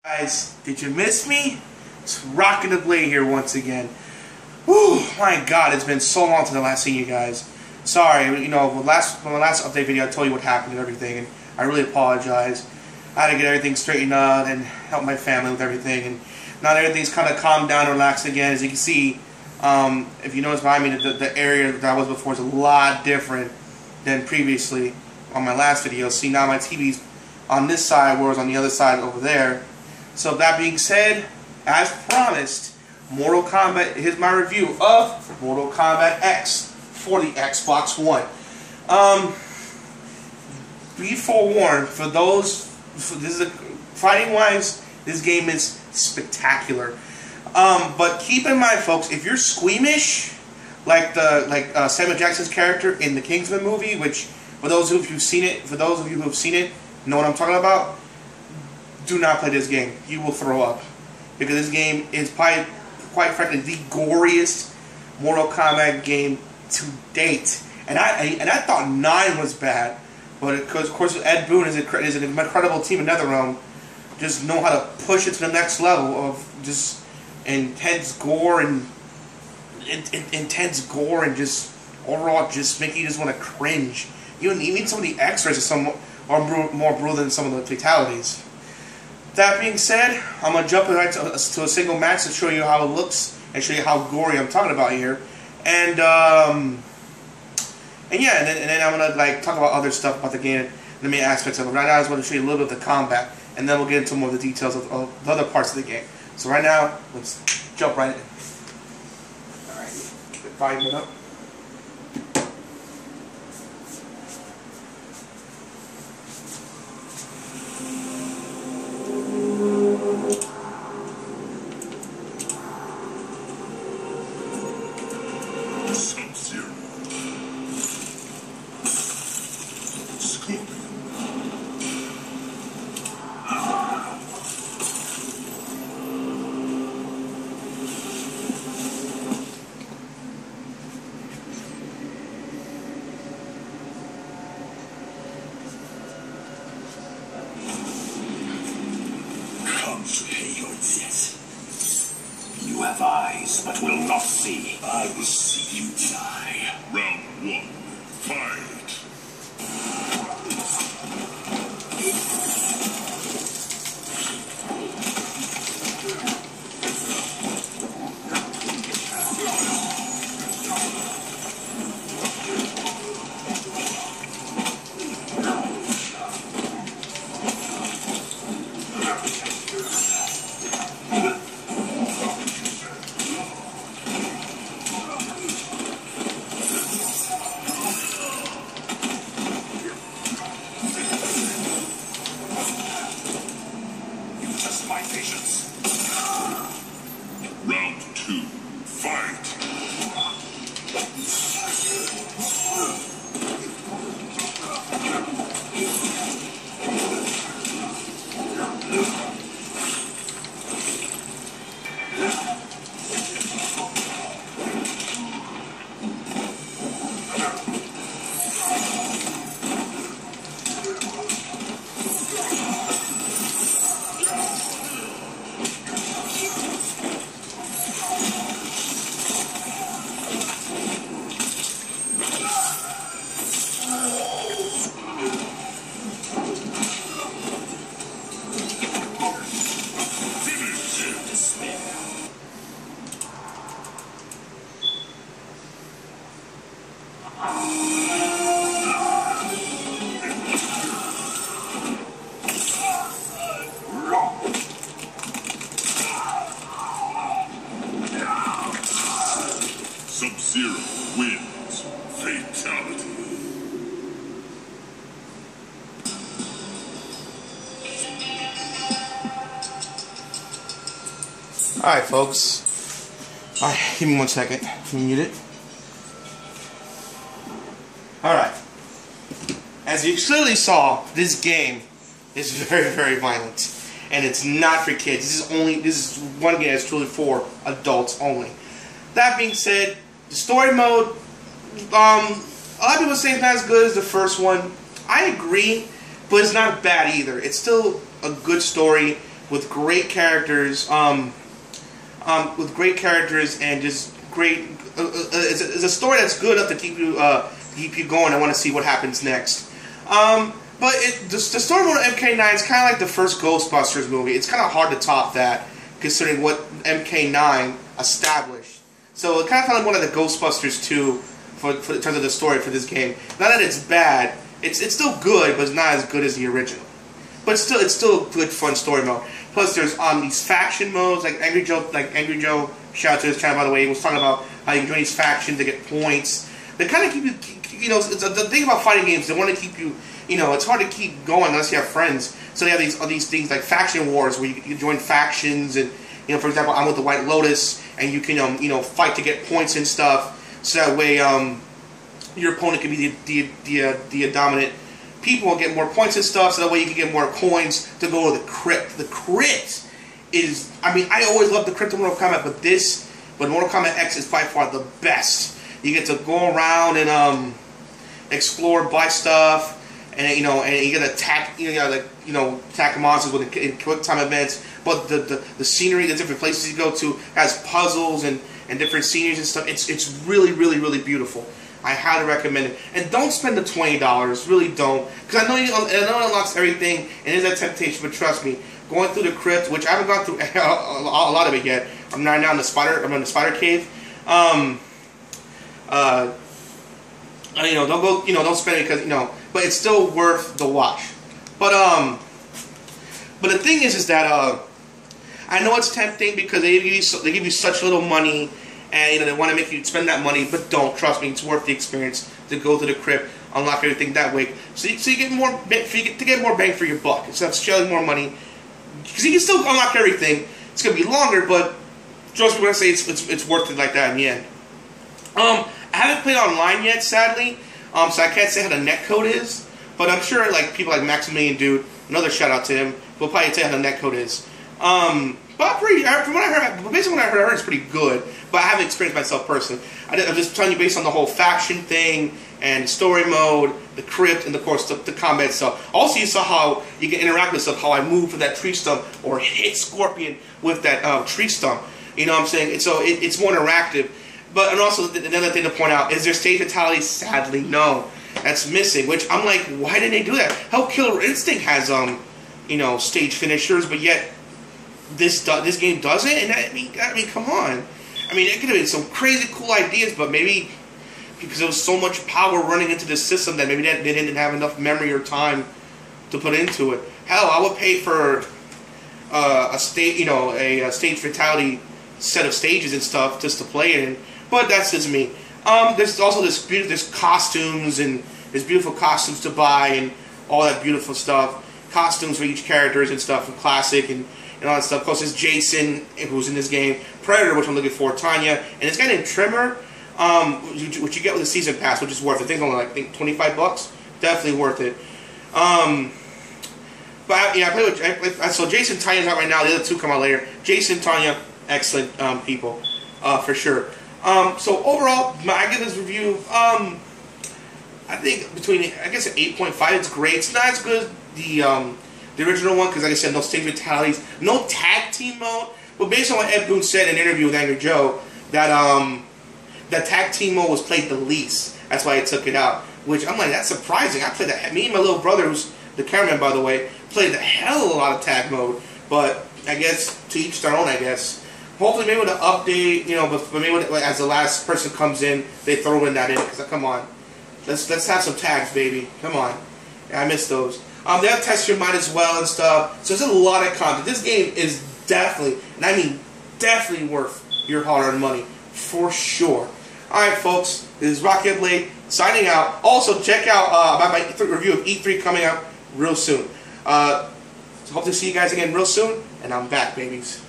Guys, did you miss me? It's RockingTheBlade here once again. Whew, my God, it's been so long since I last seen you guys. Sorry, you know, when my last update video, I told you what happened and everything, and I really apologize. I had to get everything straightened out and help my family with everything, and now that everything's kind of calmed down and relaxed again. As you can see, if you notice behind me, the area that I was before is a lot different than previously on my last video. See, now my TV's on this side, whereas on the other side over there. So that being said, as promised, Mortal Kombat, here's my review of Mortal Kombat X for the Xbox One. Be forewarned, for those, fighting wise, this game is spectacular. But keep in mind, folks, if you're squeamish, like Samuel Jackson's character in the Kingsman movie, which for those of you who've seen it, know what I'm talking about. Do not play this game. You will throw up, because this game is probably, quite frankly, the goriest Mortal Kombat game to date. And I thought 9 was bad, but of course Ed Boon is an incredible team in NetherRealm. Just know how to push it to the next level of just intense gore and just overall just make you just want to cringe. Even some of the extras are more brutal than some of the fatalities. That being said, I'm going to jump right to a single match to show you how it looks and show you how gory I'm talking about here. And then I'm going to talk about other stuff about the game, the main aspects of it. Right now I just want to show you a little bit of the combat, and then we'll get into more of the details of the other parts of the game. So right now, let's jump right in. Alright, keep it volume up. You have eyes, but will not see. I will see you die. Round 1, fight! My patience. Round 2, fight! Sub-Zero wins. Fatality. Alright, folks. Alright, give me 1 second. Let me mute it. Alright. As you clearly saw, this game is very, very violent. And it's not for kids. This is one game that's truly for adults only. That being said, the story mode, a lot of people say it's not as good as the first one. I agree, but it's not bad either. It's still a good story. with great characters, and just great. It's a story that's good enough to keep you going. I want to see what happens next. But the story mode of MK9 is kind of like the first Ghostbusters movie. It's kind of hard to top that, considering what MK9 established. So it kind of felt like one of the Ghostbusters 2 for in terms of the story for this game. Not that it's bad. It's still good, but it's not as good as the original. But it's still a good, fun story mode. Plus, there's these faction modes, like Angry Joe. Shout out to his channel, by the way. He was talking about how you can join these factions to get points. They kind of keep you. The thing about fighting games, they want to keep you. It's hard to keep going unless you have friends. So they have all these things like faction wars where you can join factions, and for example, I'm with the White Lotus, and you can fight to get points and stuff. So that way, your opponent can be the dominant people and get more points and stuff. So that way you can get more coins to go to the crypt. The crypt is, I always loved the crypt of Mortal Kombat, but Mortal Kombat X is by far the best. You get to go around and explore, buy stuff. And you get to attack, attack monsters in quick time events. But the scenery, the different places you go to, has puzzles and different sceneries and stuff. It's really, really, really beautiful. I highly recommend it. And don't spend the $20. Really don't, because I know it unlocks everything, and there's that temptation. But trust me, going through the crypt, which I haven't gone through a lot of it yet. I'm right now in the spider. I'm in the spider cave. Don't go. Don't spend it because but it's still worth the watch. But the thing is that I know it's tempting because they give you such little money, and they want to make you spend that money. But don't, trust me, it's worth the experience to go to the crypt, unlock everything that way, so you get more bang for your buck instead of shelling more money. Because you can still unlock everything. It's gonna be longer, but trust me when I say it's worth it like that in the end. I haven't played online yet, sadly. So I can't say how the netcode is, but I'm sure people like Maximilian Dude, another shout out to him, will probably tell you how the netcode is. But from what I heard, based on what I heard it's pretty good. But I haven't experienced myself personally. I'm just telling you based on the whole faction thing and story mode, the crypt, and of course the combat stuff. Also, you saw how you can interact with stuff. How I move from that tree stump or hit Scorpion with that tree stump. You know what I'm saying? So it's more interactive. But and also another thing to point out is their stage fatality. Sadly, no, that's missing. Which I'm like, why didn't they do that? Hell, Killer Instinct has stage finishers, but yet this game doesn't. And I mean, come on. It could have been some crazy cool ideas, but maybe because there was so much power running into the system that maybe they didn't have enough memory or time to put into it. Hell, I would pay for a stage fatality set of stages and stuff just to play it in. But that's just me. There's also there's costumes, and there's beautiful costumes to buy and all that beautiful stuff. Costumes for each characters and stuff, and classic and all that stuff. Of course, there's Jason, who's in this game. Predator, which I'm looking for. Tanya, and this guy named Trimmer, which you get with the season pass, which is worth it. I think only I think $25. Definitely worth it. But I play with so Jason, Tanya's out right now. The other two come out later. Jason, Tanya, excellent people, for sure. So overall, I give this review, I think between, I guess, an 8.5. It's great. It's not as good as the original one, because like I said, no stage fatalities, no tag team mode. But based on what Ed Boon said in an interview with Angry Joe, that tag team mode was played the least. That's why I took it out. Which I'm like, that's surprising. I played that. Me and my little brother, who's the cameraman, by the way, played the hell of a lot of tag mode. But I guess to each their own, I guess. Hopefully, maybe with an update, but maybe as the last person comes in, they throw in that in. Because come on, let's have some tags, baby. Come on, yeah, I miss those. They have test your mind as well and stuff. So there's a lot of content. This game is definitely, and I mean definitely, worth your hard-earned money for sure. All right, folks, this is RockingTheBlade signing out. Also, check out my review of E3 coming out real soon. Hope to see you guys again real soon, and I'm back, babies.